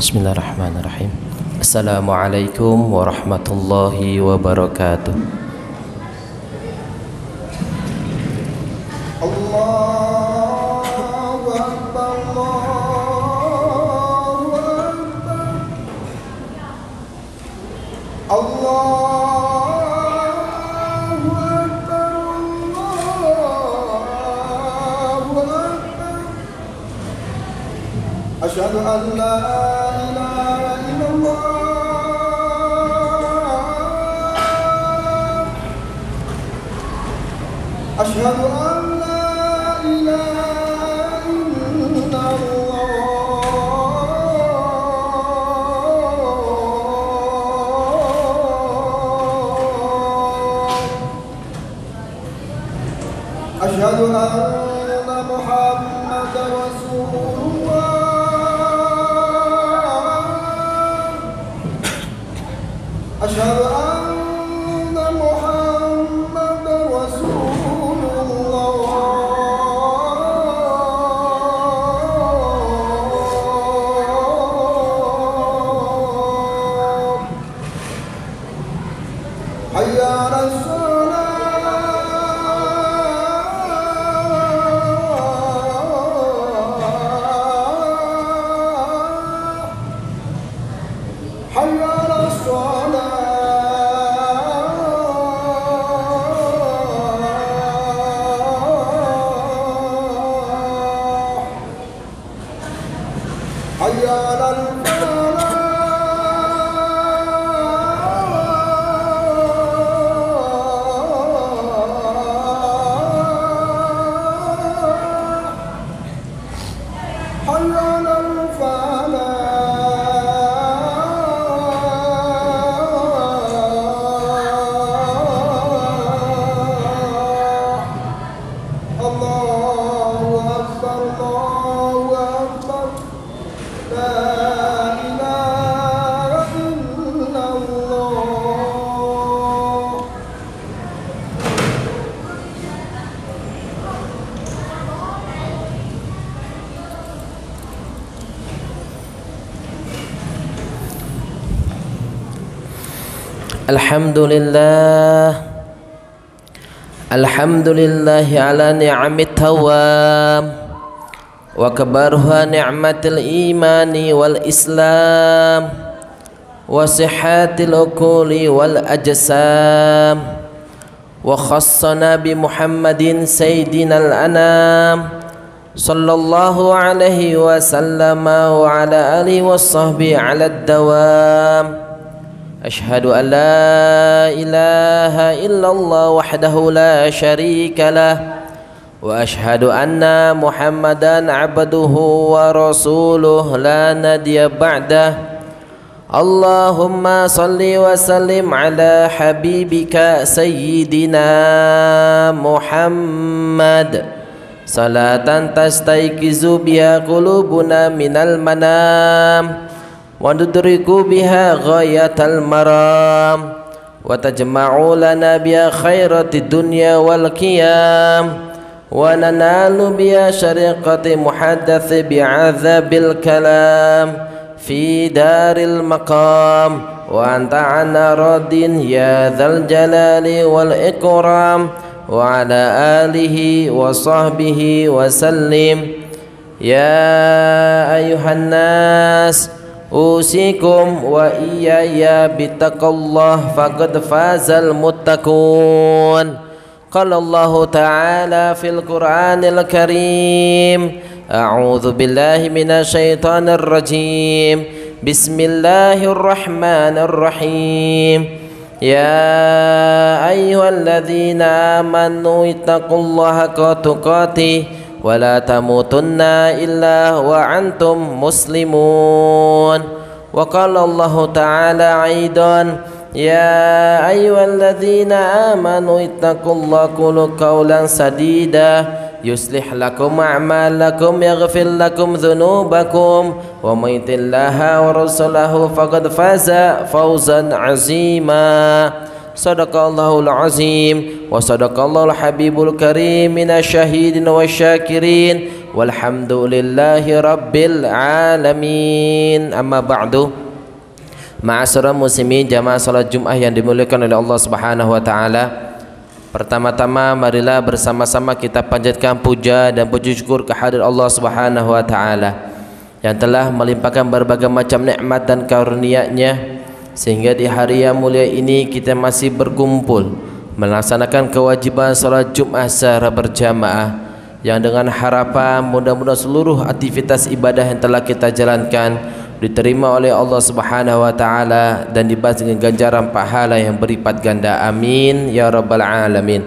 Bismillahirrahmanirrahim. Assalamualaikum warahmatullahi wabarakatuh. Allahu Akbar, Allahu Akbar, Allahu Akbar, Allahu Akbar. Asyhadu an la ilaha illallah. Asyhadu an la ilaha illallah. Asyhadu anna Muhammadar Rasulullah. Asyhadu anna Muhammadar Rasulullah. Hayya 'alas shalah. Hayya 'alas shalah. Hayya 'alal falah. Hayya 'alal falah. Allahu Akbar, Allahu Akbar. La ilaha illallah. Alhamdulillah. Alhamdulillahi ala ni'amit tawam wa kabaruha ni'matil imani wal islam wa sihatil uquli wal ajsam wa khassana bi Muhammadin sayyidinal anam sallallahu alaihi wa sallama wa ala alihi wa sahbihi ala dawam. Ashhadu an la ilaha illallah wahdahu la syarika lah wa ashhadu anna Muhammadan abduhu wa rasuluh la nabiyya ba'dah. Allahumma salli wa sallim ala habibika sayyidina Muhammad salatan tastayqizu biha qulubuna minal manam wa nudriku biha ghayatal maram wa tajma'u lana biha khairatid dunya wal qiyam wa nanalu biha syariqati muhaddathi bi'adzabil kalam fi daril maqam wa anta ana radin ya dzal jalali wal ikram wa ala alihi wa sahbihi wa sallim. Ya ayuhan nas usikum wa iyaya bitaqallah faqad fazal muttaqun. Qala Allah ta'ala fil Qur'anil Karim. A'udzu billahi minasy syaithanir rajim. Bismillahirrahmanirrahim. Ya ayyuhalladzina amanu ittaqullaha haqqa tuqatih wa la tamutunna illa wa antum muslimun. Wa qala Allah ta'ala aidan ya ayyuhalladzina amanu ittaqullaha qulu qawlan sadida yuslih lakum a'malakum yaghfir lakum dhunubakum wa may yuti'illaha wa rasulahu faqad faza fawzan 'azima. Sadaqallahul azim wa sadaqallahul habibul karim minasyahidin wasyakirin walhamdulillahi rabbil alamin. Amma ba'du. Ma'asyiral muslimin jamaah salat Jumat yang dimuliakan oleh Allah Subhanahu wa taala. Pertama-tama marilah bersama-sama kita panjatkan puja dan puji syukur kehadirat Allah Subhanahu wa taala yang telah melimpahkan berbagai macam nikmat dan karunia-Nya sehingga di hari yang mulia ini kita masih berkumpul melaksanakan kewajiban salat Jumat secara berjamaah, yang dengan harapan mudah-mudahan seluruh aktivitas ibadah yang telah kita jalankan diterima oleh Allah Subhanahu wa taala dan dibalas dengan ganjaran pahala yang berlipat ganda. Amin ya rabbal alamin.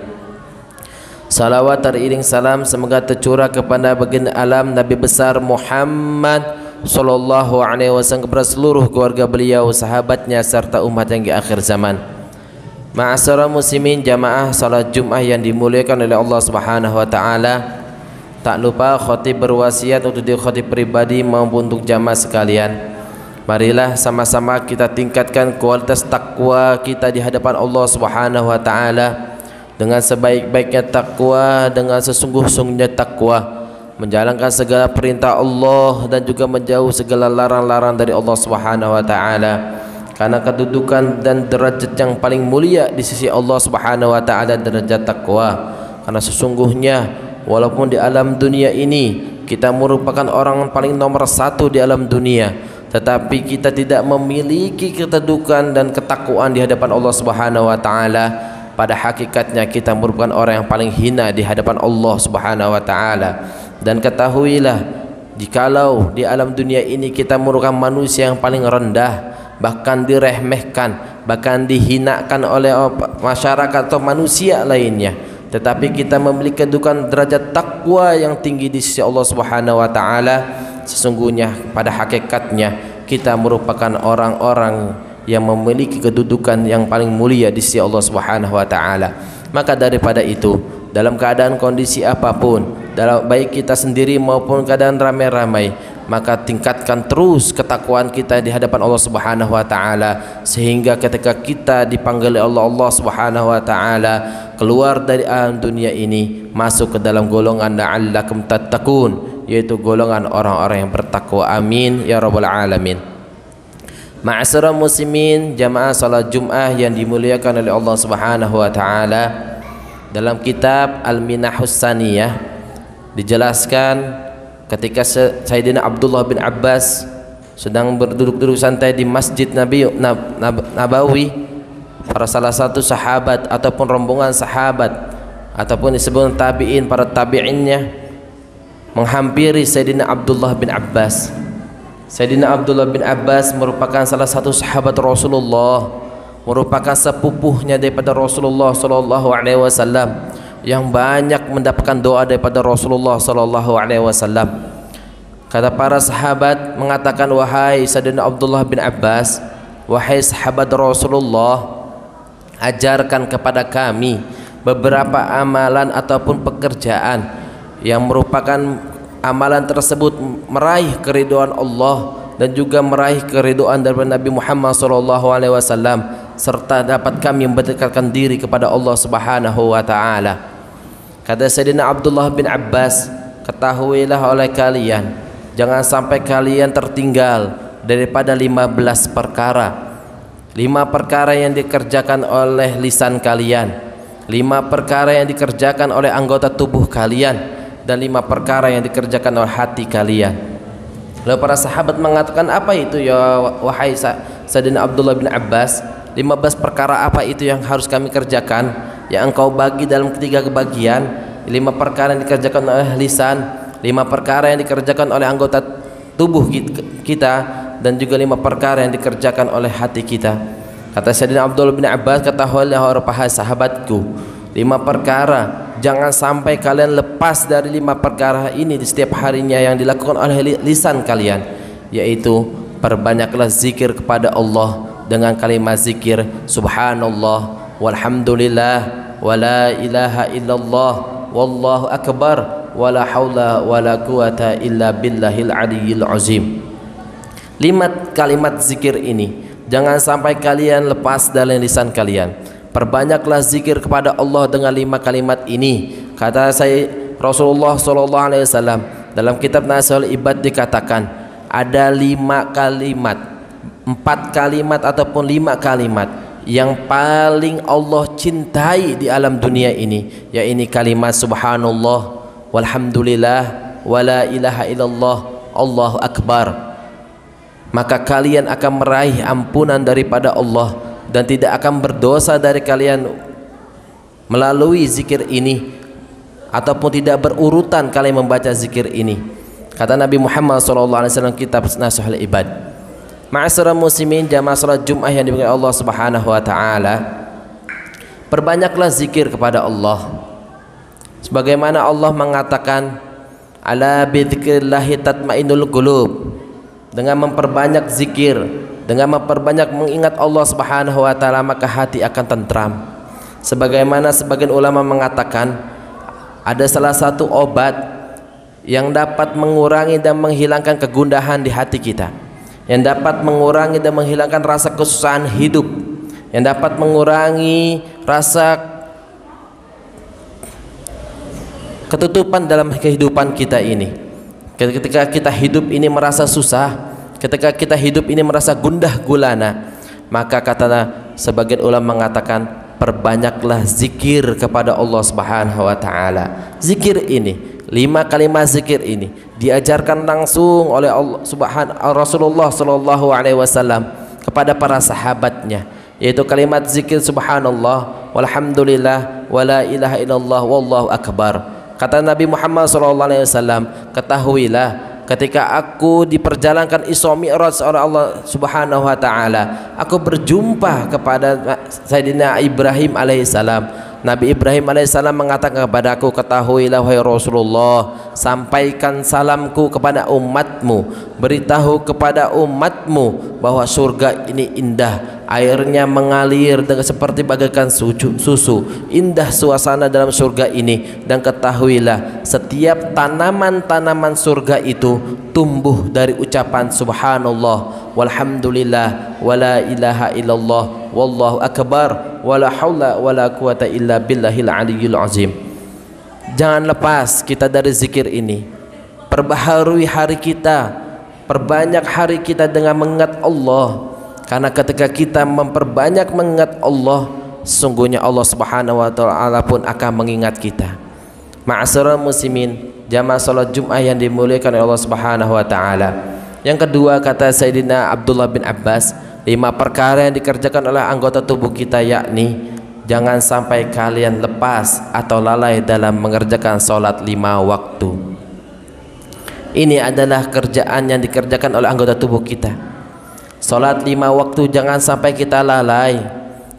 Salawat teriring salam semoga tercurah kepada baginda alam Nabi besar Muhammad sallallahu alaihi wasallam, kepada seluruh keluarga beliau, sahabatnya serta umat yang di akhir zaman. Ma'asyiral muslimin jamaah salat Jumat yang dimuliakan oleh Allah Subhanahu wa taala. Tak lupa khatib berwasiat untuk diri khatib pribadi maupun untuk jamaah sekalian. Marilah sama-sama kita tingkatkan kualitas takwa kita di hadapan Allah Subhanahu wa taala dengan sebaik-baiknya takwa, dengan sesungguh-sungguhnya takwa, menjalankan segala perintah Allah dan juga menjauh segala larang-larang dari Allah Subhanahu wa taala. Karena kedudukan dan derajat yang paling mulia di sisi Allah Subhanahu wa taala derajat takwa. Karena sesungguhnya walaupun di alam dunia ini kita merupakan orang paling nomor satu di alam dunia, tetapi kita tidak memiliki kedudukan dan ketakwaan di hadapan Allah Subhanahu wa taala. Pada hakikatnya kita merupakan orang yang paling hina di hadapan Allah Subhanahu wa taala. Dan ketahuilah, jikalau di alam dunia ini kita merupakan manusia yang paling rendah, bahkan diremehkan, bahkan dihinakan oleh masyarakat atau manusia lainnya, tetapi kita memiliki kedudukan derajat takwa yang tinggi di sisi Allah Subhanahu wa taala, sesungguhnya pada hakikatnya kita merupakan orang-orang yang memiliki kedudukan yang paling mulia di sisi Allah Subhanahu wa taala. Maka daripada itu, dalam keadaan kondisi apapun, dalam baik kita sendiri maupun keadaan ramai-ramai, maka tingkatkan terus ketakwaan kita di hadapan Allah Subhanahu wa taala, sehingga ketika kita dipanggil oleh Allah Subhanahu wa taala keluar dari alam dunia ini, masuk ke dalam golongan la'allakum tattaqun, yaitu golongan orang-orang yang bertakwa. Amin ya rabbal alamin. Ma'asyiral muslimin jamaah salat Jumat yang dimuliakan oleh Allah Subhanahu wa taala, dalam kitab Al-Minahus Saniyah dijelaskan ketika Sayyidina Abdullah bin Abbas sedang berduduk-duduk santai di Masjid Nabawi, para salah satu sahabat ataupun rombongan sahabat ataupun disebut tabi'in, para tabi'innya menghampiri Sayyidina Abdullah bin Abbas. Sayyidina Abdullah bin Abbas merupakan salah satu sahabat Rasulullah, merupakan sepupuhnya daripada Rasulullah sallallahu alaihi wasallam, yang banyak mendapatkan doa daripada Rasulullah sallallahu alaihi wasallam. Kata para sahabat mengatakan, wahai Sayyidina Abdullah bin Abbas, wahai sahabat Rasulullah, ajarkan kepada kami beberapa amalan ataupun pekerjaan yang merupakan amalan tersebut meraih keridhaan Allah dan juga meraih keridhaan dari Nabi Muhammad SAW, serta dapat kami mendekatkan diri kepada Allah Subhanahu wa taala. Kata Sayyidina Abdullah bin Abbas, ketahuilah oleh kalian, jangan sampai kalian tertinggal daripada 15 perkara. 5 perkara yang dikerjakan oleh lisan kalian, 5 perkara yang dikerjakan oleh anggota tubuh kalian, dan 5 perkara yang dikerjakan oleh hati kalian. Lalu para sahabat mengatakan, apa itu ya wahai Sayyidina Abdullah bin Abbas? 15 perkara apa itu yang harus kami kerjakan, yang engkau bagi dalam 3 kebagian? 5 perkara yang dikerjakan oleh lisan, 5 perkara yang dikerjakan oleh anggota tubuh kita, dan juga 5 perkara yang dikerjakan oleh hati kita. Kata Sayyidina Abdullah bin Abbas, ketahuilah wahai sahabatku, 5 perkara jangan sampai kalian lepas dari 5 perkara ini di setiap harinya yang dilakukan oleh lisan kalian, yaitu perbanyaklah zikir kepada Allah dengan kalimat zikir subhanallah walhamdulillah wala ilaha illallah wallahu akbar wala haula wala quwata illa billahil aliyyil azim. 5 kalimat zikir ini jangan sampai kalian lepas dari lisan kalian. Perbanyaklah zikir kepada Allah dengan 5 kalimat ini. Kata saya Rasulullah SAW, Dalam kitab Nashihul Ibad dikatakan ada 5 kalimat, 4 kalimat ataupun 5 kalimat yang paling Allah cintai di alam dunia ini, yaitu kalimat subhanallah walhamdulillah wala ilaha illallah Allahu akbar. Maka kalian akan meraih ampunan daripada Allah dan tidak akan berdosa dari kalian melalui zikir ini, ataupun tidak berurutan kalian membaca zikir ini. Kata Nabi Muhammad SAW kitab Nashihul Ibad. Ma'asyiral muslimin jamaah salat Jumat yang diberkahi Allah Subhanahu wa taala, perbanyaklah zikir kepada Allah. Sebagaimana Allah mengatakan, ala bidzikrillahi tatmainnul qulub. Dengan memperbanyak zikir, dengan memperbanyak mengingat Allah Subhanahu wa taala, maka hati akan tentram. Sebagaimana sebagian ulama mengatakan, ada salah satu obat yang dapat mengurangi dan menghilangkan kegundahan di hati kita, yang dapat mengurangi dan menghilangkan rasa kesusahan hidup, yang dapat mengurangi rasa ketutupan dalam kehidupan kita ini. Ketika kita hidup ini merasa susah, ketika kita hidup ini merasa gundah gulana, maka kata sebagian ulama mengatakan, perbanyaklah zikir kepada Allah Subhanahu wa taala. Zikir ini, 5 kalimat zikir ini diajarkan langsung oleh Rasulullah sallallahu alaihi wasallam kepada para sahabatnya, yaitu kalimat zikir subhanallah walhamdulillah wala ilaha illallah wallahu akbar. Kata Nabi Muhammad sallallahu alaihi wasallam, ketahuilah ketika aku diperjalankan Isra Mi'raj oleh Allah Subhanahu wa taala, aku berjumpa kepada Sayyidina Ibrahim alaihissalam. Nabi Ibrahim alaihissalam mengatakan kepada aku, ketahuilah wahai Rasulullah, sampaikan salamku kepada umatmu, beritahu kepada umatmu bahwa surga ini indah, airnya mengalir dengan seperti bagaikan susu, indah suasana dalam surga ini. Dan ketahuilah setiap tanaman-tanaman surga itu tumbuh dari ucapan subhanallah walhamdulillah wala ilaha illallah wallahu akbar wala haula wala quwata illa billahil aliyyil azim. Jangan lepas kita dari zikir ini. Perbaharui hari kita, perbanyak hari kita dengan mengingat Allah. Karena ketika kita memperbanyak mengingat Allah, sesungguhnya Allah Subhanahu wa taala pun akan mengingat kita. Ma'asyiral muslimin, jamaah salat Jumat yang dimuliakan oleh Allah Subhanahu wa taala. Yang kedua, kata Sayyidina Abdullah bin Abbas, 5 perkara yang dikerjakan oleh anggota tubuh kita, yakni jangan sampai kalian lepas atau lalai dalam mengerjakan salat 5 waktu. Ini adalah kerjaan yang dikerjakan oleh anggota tubuh kita. Salat 5 waktu jangan sampai kita lalai.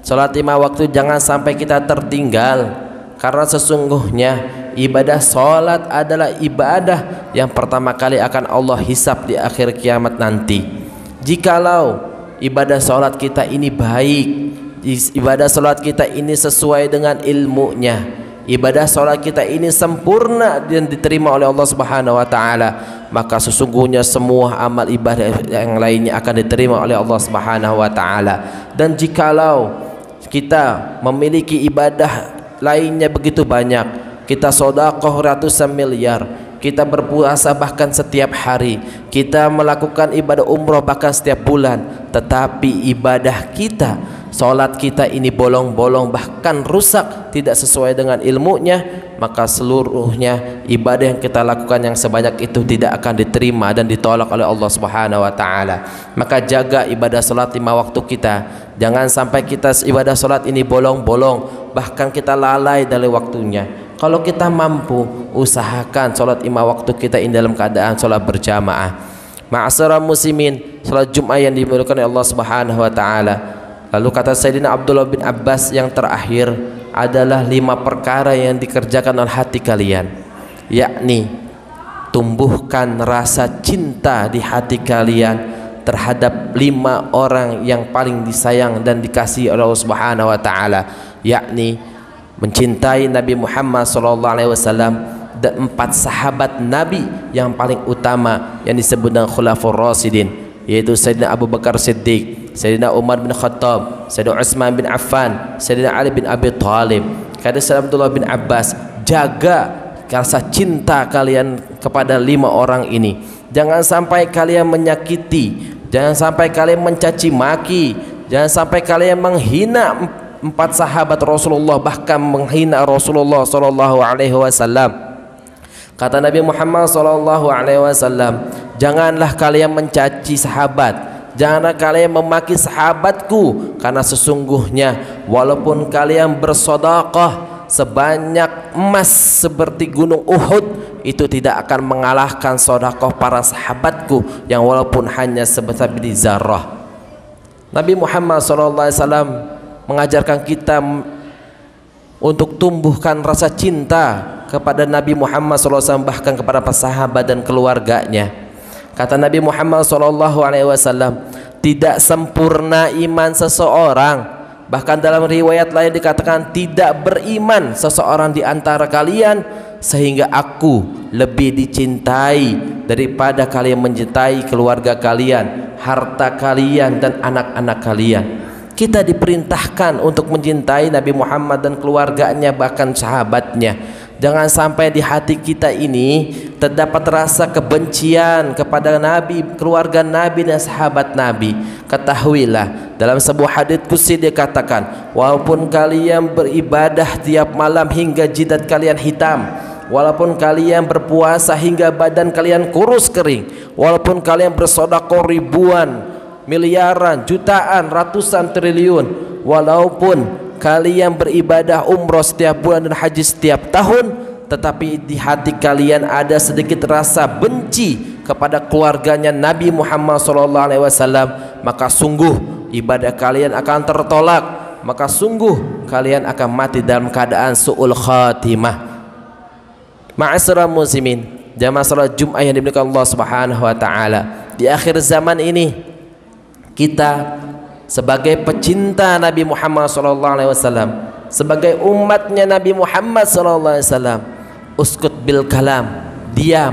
Salat 5 waktu jangan sampai kita tertinggal. Karena sesungguhnya ibadah salat adalah ibadah yang pertama kali akan Allah hisab di akhir kiamat nanti. Jikalau ibadah salat kita ini baik, ibadah salat kita ini sesuai dengan ilmunya, ibadah salat kita ini sempurna dan diterima oleh Allah Subhanahu wa taala, maka sesungguhnya semua amal ibadah yang lainnya akan diterima oleh Allah Subhanahu wa taala. Dan jikalau kita memiliki ibadah lainnya begitu banyak, kita sedekah ratusan miliar, kita berpuasa bahkan setiap hari, kita melakukan ibadah umroh bahkan setiap bulan, tetapi ibadah kita, salat kita ini bolong-bolong bahkan rusak, tidak sesuai dengan ilmunya, maka seluruhnya ibadah yang kita lakukan yang sebanyak itu tidak akan diterima dan ditolak oleh Allah Subhanahu wa taala. Maka jaga ibadah salat 5 waktu kita. Jangan sampai kita ibadah salat ini bolong-bolong, bahkan kita lalai dari waktunya. Kalau kita mampu, usahakan salat 5 waktu kita ini dalam keadaan salat berjamaah. Ma'asyiral muslimin, salat Jumat yang dimuliakan oleh Allah Subhanahu wa taala. Lalu kata Sayyidina Abdullah bin Abbas, yang terakhir adalah 5 perkara yang dikerjakan oleh hati kalian, yakni tumbuhkan rasa cinta di hati kalian terhadap 5 orang yang paling disayang dan dikasihi oleh Allah Subhanahu wa taala, yakni mencintai Nabi Muhammad sallallahu alaihi wasallam dan 4 sahabat Nabi yang paling utama yang disebut dengan Khulafaur Rasyidin, yaitu Sayyidina Abu Bakar Siddiq, Sayyidina Umar bin Khattab, Sayyidina Utsman bin Affan, Sayyidina Ali bin Abi Thalib. Kata Sayyidina Abdullah bin Abbas, jaga rasa cinta kalian kepada 5 orang ini. Jangan sampai kalian menyakiti, jangan sampai kalian mencaci maki, jangan sampai kalian menghina 4 sahabat Rasulullah, bahkan menghina Rasulullah sallallahu alaihi wasallam. Kata Nabi Muhammad sallallahu alaihi wasallam, janganlah kalian mencaci sahabat, janganlah kalian memaki sahabatku, karena sesungguhnya walaupun kalian bersedekah sebanyak emas seperti gunung Uhud, itu tidak akan mengalahkan sedekah para sahabatku yang walaupun hanya sebesar biji zarah. Nabi Muhammad SAW mengajarkan kita untuk tumbuhkan rasa cinta kepada Nabi Muhammad SAW, bahkan kepada para sahabat dan keluarganya. Kata Nabi Muhammad SAW, tidak sempurna iman seseorang. Bahkan dalam riwayat lain dikatakan tidak beriman seseorang di antara kalian sehingga aku lebih dicintai daripada kalian mencintai keluarga kalian, harta kalian dan anak-anak kalian. Kita diperintahkan untuk mencintai Nabi Muhammad dan keluarganya, bahkan sahabatnya. Jangan sampai di hati kita ini terdapat rasa kebencian kepada Nabi, keluarga Nabi dan sahabat Nabi. Ketahuilah, dalam sebuah hadits qudsi dikatakan, walaupun kalian beribadah tiap malam hingga jidat kalian hitam, walaupun kalian berpuasa hingga badan kalian kurus kering, walaupun kalian bersedekah ribuan, miliaran, jutaan, ratusan triliun, walaupun kalian beribadah umroh setiap bulan dan haji setiap tahun, tetapi di hati kalian ada sedikit rasa benci kepada keluarganya Nabi Muhammad SAW, maka sungguh ibadah kalian akan tertolak, maka sungguh kalian akan mati dalam keadaan su'ul khatimah. Ma'asyiral muslimin, jamaah salat Jumat yang dimuliakan Allah Subhanahu wa taala, di akhir zaman ini kita sebagai pecinta Nabi Muhammad SAW, sebagai umatnya Nabi Muhammad SAW, uskut bil kalam, diam.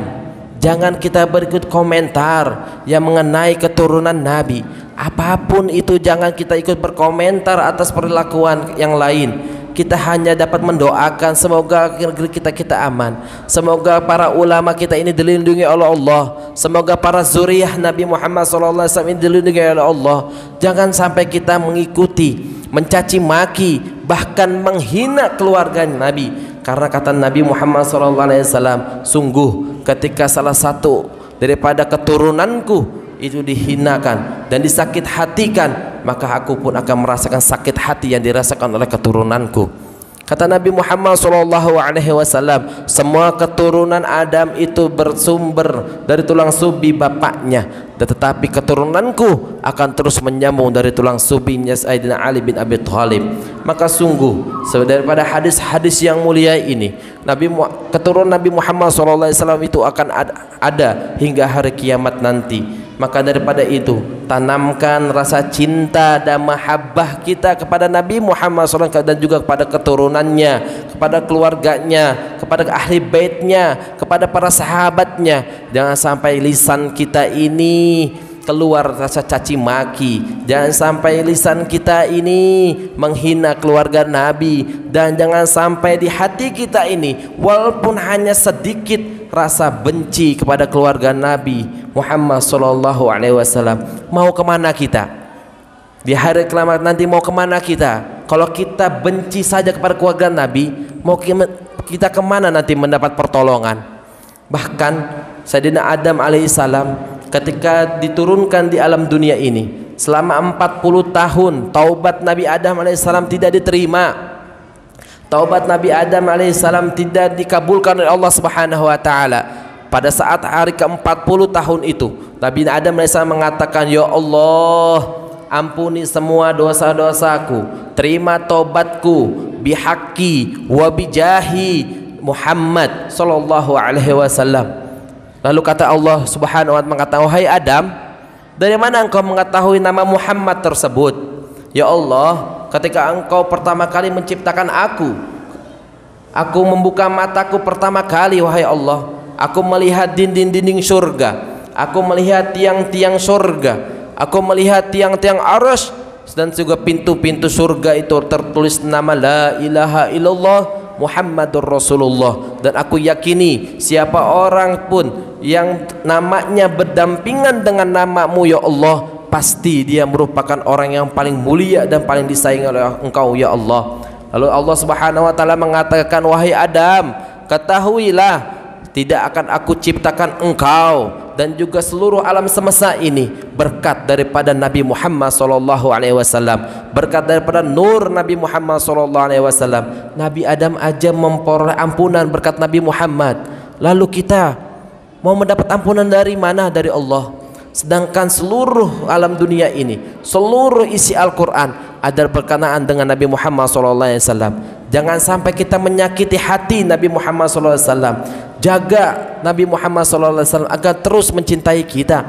Jangan kita berikut komentar yang mengenai keturunan Nabi. Apapun itu jangan kita ikut berkomentar atas perilakuan yang lain. Kita hanya dapat mendoakan semoga kita aman, semoga para ulama kita ini dilindungi oleh Allah, semoga para zuriyah Nabi Muhammad SAW ini dilindungi oleh Allah. Jangan sampai kita mengikuti, mencaci maki, bahkan menghina keluarga Nabi. Karena kata Nabi Muhammad SAW, sungguh ketika salah satu daripada keturunanku itu dihinakan dan disakit hatikan, maka aku pun akan merasakan sakit hati yang dirasakan oleh keturunanku. Kata Nabi Muhammad SAW, semua keturunan Adam itu bersumber dari tulang subi bapaknya, tetapi keturunanku akan terus menyambung dari tulang subinya Sayyidina Ali bin Abi Thalib. Maka sungguh daripada hadis-hadis yang mulia ini, keturunan Nabi Muhammad SAW itu akan ada hingga hari kiamat nanti. Maka daripada itu, tanamkan rasa cinta dan mahabbah kita kepada Nabi Muhammad SAW dan juga kepada keturunannya, kepada keluarganya, kepada ahli baitnya, kepada para sahabatnya. Jangan sampai lisan kita ini keluar rasa caci maki, jangan sampai lisan kita ini menghina keluarga Nabi, dan jangan sampai di hati kita ini walaupun hanya sedikit rasa benci kepada keluarga Nabi Muhammad SAW. Mau kemana kita di hari kiamat nanti? Mau kemana kita kalau kita benci saja kepada keluarga Nabi? Mau kita kemana nanti mendapat pertolongan? Bahkan Sayyidina Adam alaihissalam ketika diturunkan di alam dunia ini selama 40 tahun, taubat Nabi Adam alaihissalam tidak diterima. Taubat Nabi Adam alaihissalam tidak dikabulkan oleh Allah Subhanahu wa taala. Pada saat hari ke-40 tahun itu, Nabi Adam alaihissalam mengatakan, "Ya Allah, ampuni semua dosa-dosaku, terima taubatku bihaqqi wa bijahi Muhammad sallallahu alaihi wasallam." Lalu kata Allah Subhanahu wa taala mengatakan, "Wahai Adam, dari mana engkau mengetahui nama Muhammad tersebut?" "Ya Allah, ketika engkau pertama kali menciptakan aku membuka mataku pertama kali, wahai Allah, aku melihat dinding-dinding surga, aku melihat tiang-tiang surga, aku melihat tiang-tiang arasy, dan juga pintu-pintu surga itu tertulis nama la ilaha illallah Muhammadur Rasulullah, dan aku yakini siapa orang pun yang namanya berdampingan dengan nama-Mu ya Allah, pasti dia merupakan orang yang paling mulia dan paling disayangi oleh Engkau ya Allah. Lalu Allah Subhanahu wa taala mengatakan, wahai Adam, ketahuilah tidak akan aku ciptakan engkau dan juga seluruh alam semesta ini berkat daripada Nabi Muhammad SAW, berkat daripada nur Nabi Muhammad SAW. Nabi Adam aja memperoleh ampunan berkat Nabi Muhammad, lalu kita mau mendapat ampunan dari mana? Dari Allah. Sedangkan seluruh alam dunia ini, seluruh isi Al-Quran ada berkenaan dengan Nabi Muhammad SAW. Jangan sampai kita menyakiti hati Nabi Muhammad SAW. Jaga Nabi Muhammad SAW agar terus mencintai kita.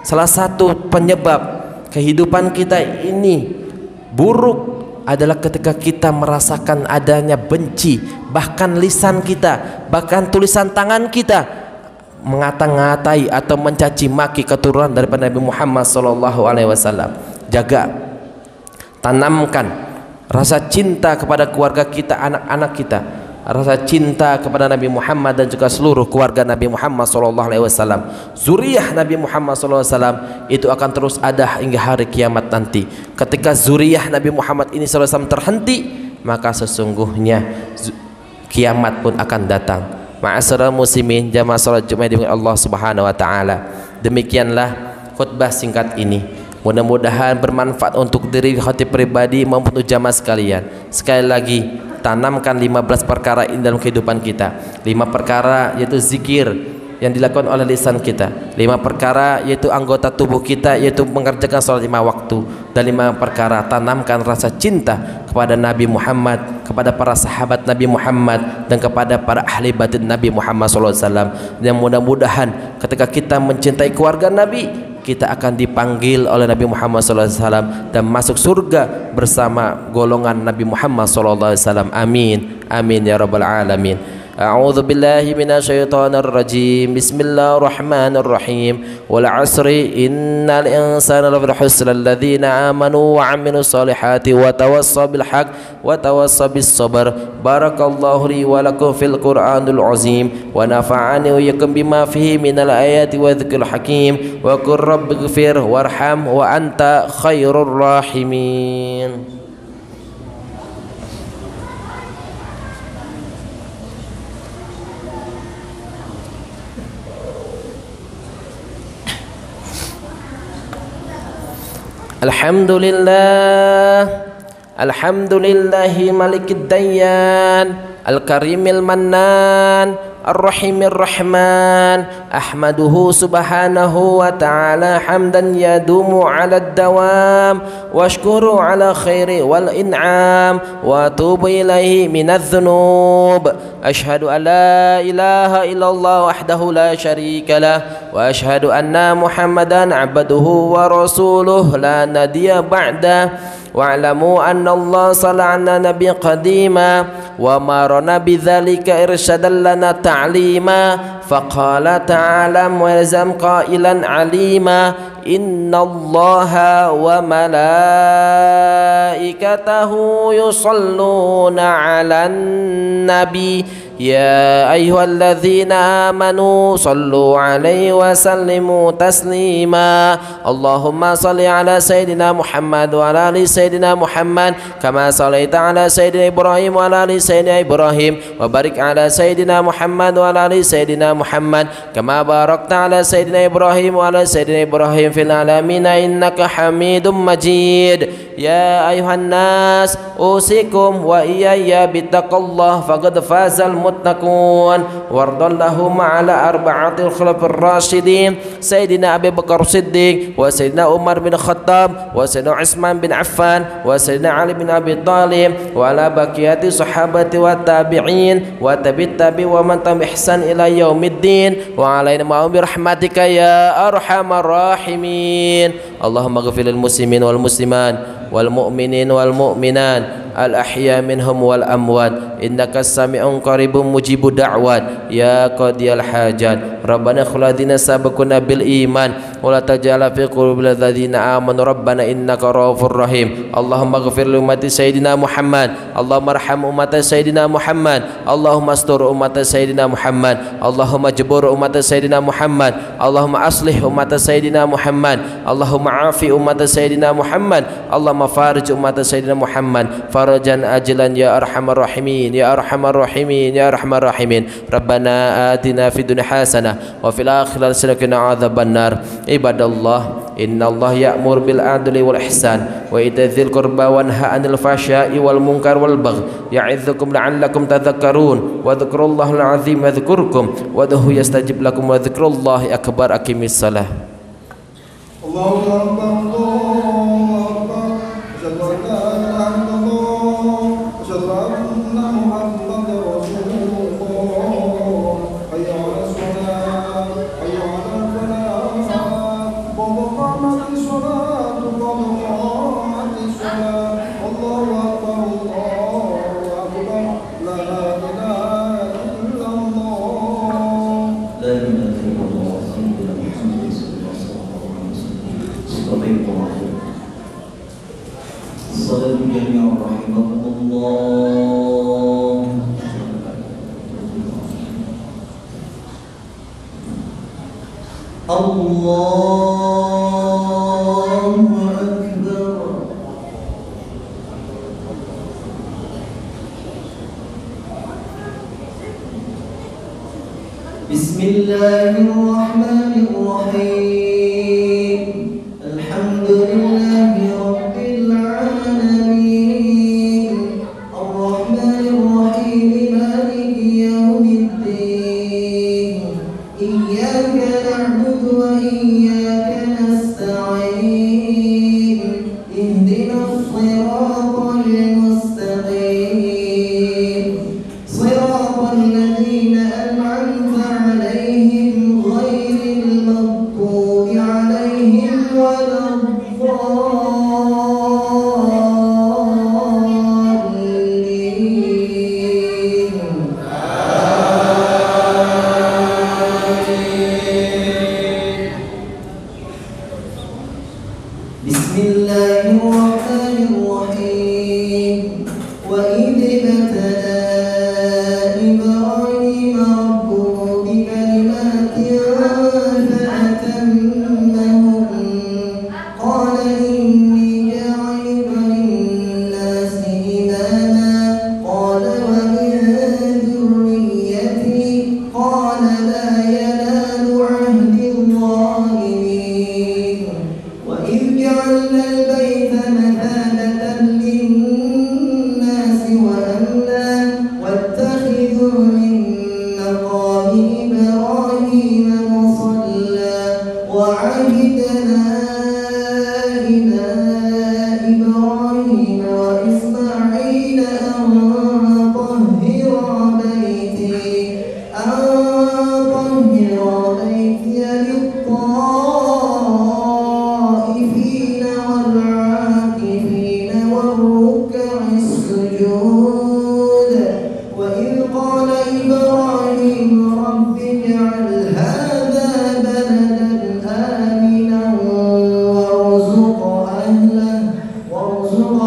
Salah satu penyebab kehidupan kita ini buruk adalah ketika kita merasakan adanya benci, bahkan lisan kita, bahkan tulisan tangan kita mengata-ngatai atau mencaci maki keturunan daripada Nabi Muhammad SAW. Jaga, tanamkan rasa cinta kepada keluarga kita, anak-anak kita, rasa cinta kepada Nabi Muhammad dan juga seluruh keluarga Nabi Muhammad SAW. Zuriyah Nabi Muhammad SAW itu akan terus ada hingga hari kiamat nanti. Ketika zuriyah Nabi Muhammad ini SAW terhenti, maka sesungguhnya kiamat pun akan datang. Ma'asyiral muslimin, jamaah salat Jumat dengan Allah Subhanahu wa taala. Demikianlah khutbah singkat ini. Mudah-mudahan bermanfaat untuk diri khatib pribadi maupun untuk jamaah sekalian. Sekali lagi, tanamkan 15 perkara ini dalam kehidupan kita. 5 perkara yaitu zikir yang dilakukan oleh lisan kita, 5 perkara yaitu anggota tubuh kita, yaitu mengerjakan salat 5 waktu, dan 5 perkara tanamkan rasa cinta kepada Nabi Muhammad, kepada para sahabat Nabi Muhammad, dan kepada para ahli batin Nabi Muhammad SAW. Dan mudah-mudahan ketika kita mencintai keluarga Nabi, kita akan dipanggil oleh Nabi Muhammad SAW dan masuk surga bersama golongan Nabi Muhammad SAW. Amin, amin ya rabbal alamin. A'udzu billahi minasyaitonir rajim. Bismillahirrahmanirrahim. Wal 'asri innal insana lafii khusr alladzina amanu wa 'amilus solihati wa tawassaw bil haqq wa tawassaw bis sabr. Barakallahu li wa lakum fil Qur'anil 'azim wa nafa'ani wa iyyakum bima fihi minal ayati wa dzikril hakim wa qur rabbighfir warham wa anta khairur rahimin. Alhamdulillahi malikid dayyan, al-karimil mannan, ar-rahimir rahman. Ahmaduhu subhanahu wa ta'ala hamdan yadumu ala dawam, wa ashkuru ala khairi wal in'am, wa atubu ilaihi minadh dhunub. Ashhadu an la ilaha illallah wahdahu la syarika lah, wa ashhadu anna Muhammadan abduhu wa rasuluh la nabiyya ba'da. Wa'lamu anna Allah sala'ana nabi qadima wa marana bidzalika irsyadan lana ta'lima. Faqala ta'ala wa yazam qailan alima. Inna Allaha wa malaikatahu yusalluna 'alan nabi. Ya ayyuhalladzina amanu sallu 'alaihi wa sallimu taslima. Allahumma salli ala sayyidina Muhammad wa ala ali sayyidina Muhammad kama sallaita ala sayyidina Ibrahim wa ala ali sayyidina Ibrahim, wa barik ala sayyidina Muhammad wa ala ali sayyidina Muhammad kama barakta ala sayyidina Ibrahim wa ala sayyidina Ibrahim fil alamin innaka Hamidum Majid. Ya ayuhan nas usikum wa iyaya bittaqallah faqad fazal muttaqun. Wardallahum ala arba'atil khulafir rasyidin Sayyidina Abu Bakar Siddiq wa Sayyidina Umar bin Khattab wa Sayyidina Utsman bin Affan wa Sayyidina Ali bin Abi Thalib wa ala baqiyati sahabati wa tabi'in wa tabi'it tabi wa man tabi ihsan ila yaumiddin wa alaina ma'hum bi rahmatika ya arhamar rahimin. Allahumma ighfir lil muslimin wal muslimat wal mu'minin wal mu'minat al ahya minhum wal amwat innaka sami'un qaribun mujibud da'wat ya qadiyal hajat Rabbana ighfir lana sabaquna bil iman wa la taj'al fi qulubil ladzina amanu rabbana innaka ra'ufur rahim. Allahumma ighfir li ummati sayyidina Muhammad, Allahumma arham ummata sayyidina Muhammad, Allahumma astur ummata sayyidina Muhammad, Allahumma jbur ummata sayyidina Muhammad, Allahumma aslih ummata sayyidina Muhammad, Allahumma afi ummata sayyidina Muhammad, Allahumma farij ummata sayyidina Muhammad farajan ajilan ya arhamar rahimin ya arhamar rahimin ya arhamar rahimin. Rabbana atina fid dunya hasanah wa fil akhirati hasanah wa qina adzabannar. Ibadallah, innallaha ya'muru bil adli wal ihsan wa ita'i dzil qurba wa yanha 'anil fahsya'i wal munkar wal baghi ya'idzukum la'allakum tadhakkarun wa dzikrullahil 'azim yadhkurkum wa ud'uhu yastajib lakum wa dzikrullahi akbar. Aqimis shalah. Allahu akbar, Allahu akbar. Asyhadu an la ilaha illallah, asyhadu anna Muhammadar Rasulullah. Hayya 'alas shalah, hayya 'alal falah. Qad qamatis shalah, qad qamatis shalah. Allahu akbar, Allahu akbar. La ilaha illallah. La ilaha illallah sayyidina Muhammad sallallahu alaihi wasallam. Salam jami'an rahimakumullah. Allahu akbar. Bismillahirrahmanirrahim. Alhamdulillahi rabbil alamin. Ar-Rahmanir Rahim, maliki yaumiddin. Iyyaka na'budu wa iyyaka nasta'in. Ihdinas siratal mustaqim. Siratal ladzina an'amta 'alaihim ghairil maghdubi 'alaihim Bismillahirrahmanirrahim. Wa idh ibtala Ibrahim rabbuhu bikalimatin fa'atammahun. Qala inni ja'iluka lin-nasi imama. Qala wa min dhurriyyati. Qala la yanalu 'ahdi adh-dhalimin. Wa idh ja'alna al-bayta mathabatan lin-nasi wa amna wattakhidhu min maqami Ibrahim musalla wa 'ahidna ila Ibrahim wa Isma'il an tahhira bayti lit-ta'ifin wal-'akifin war-ruk'i السجود. وإذ قال إبراهيم رب اجعل هذا بلدا آمنا وارزق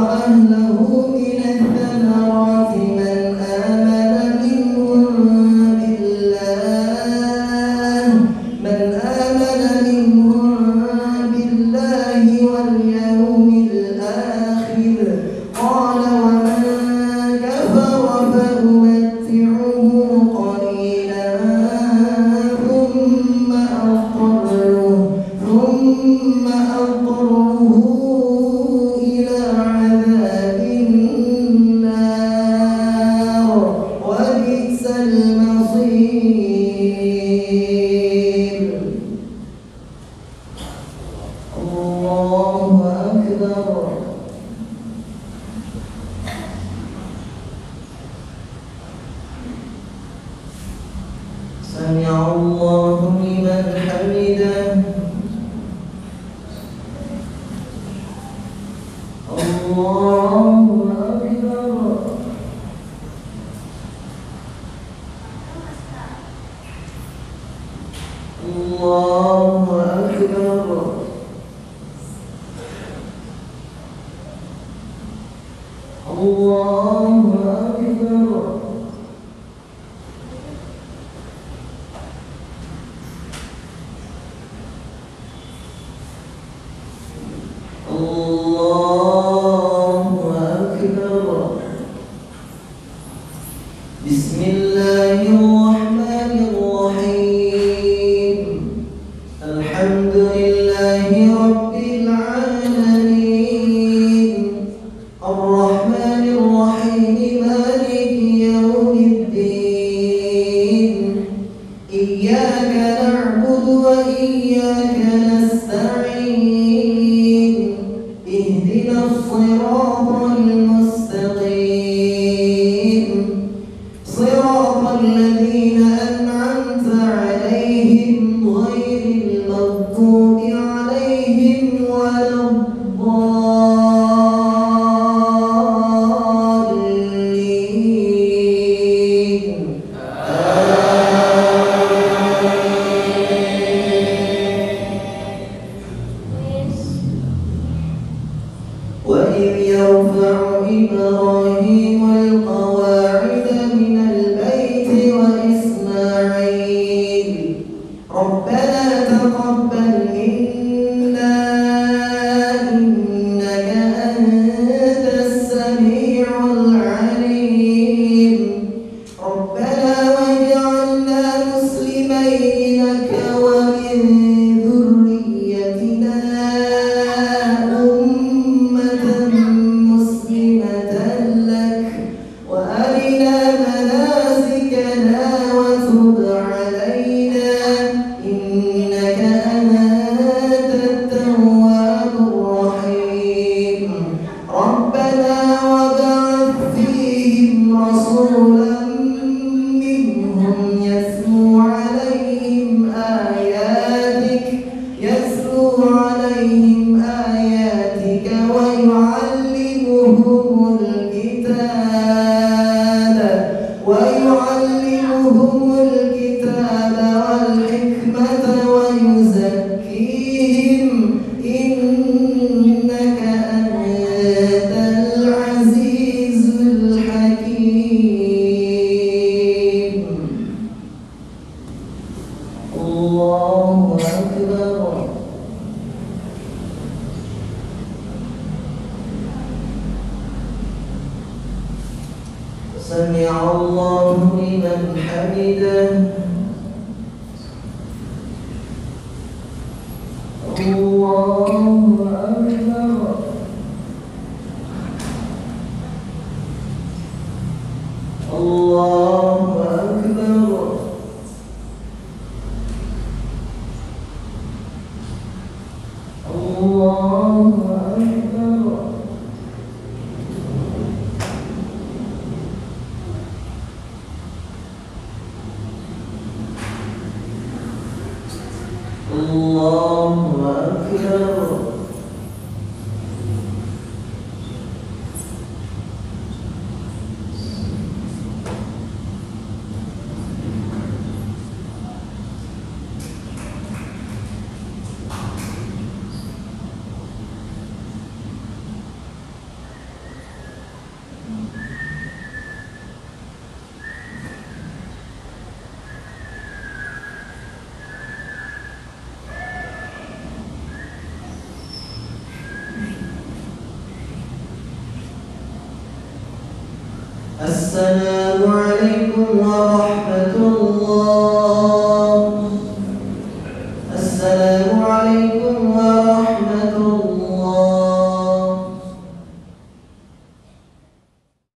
أهله من الثمرات من آمن منهم بالله واليوم الآخر. قال ومن كفر فأمتعه قليلا ثم أضطره إلى عذاب النار وبئس المصير. الله أكبر. سمع الله لمن حمده. الله أكبر. الله أكبر الله أكبر الله أكبر بسم الله الرحمن الرحيم الحمد لله رب العالمين الرحمن الرحيم مالك يوم الدين إياك نعبد وإياك نستعين اهدنا الصراط المستقيم صراط الذين أنعمت عليهم غير المغضوب عليهم ولا الضالين وإذ يرفع إبراهيم القواعد من البيت وإسماعيل ربنا تقبل منا إنك أنت السميع العليم ربنا واجعلنا مسلمين لك ومن ذريتنا أمة مسلمة لك وأرنا مناسكنا وتب علينا إنك أنت التواب الرحيم ربنا وابعث فيهم رسولا منهم يتلو عليهم آياتك ويعلمهم الكتاب والحكمة ويزكيهم إنك أنت العزيز الحكيم الله أكبر سمع الله لمن حمده الله أكبر الله أكبر الله أكبر الله أكبر السلام عليكم ورحمة الله السلام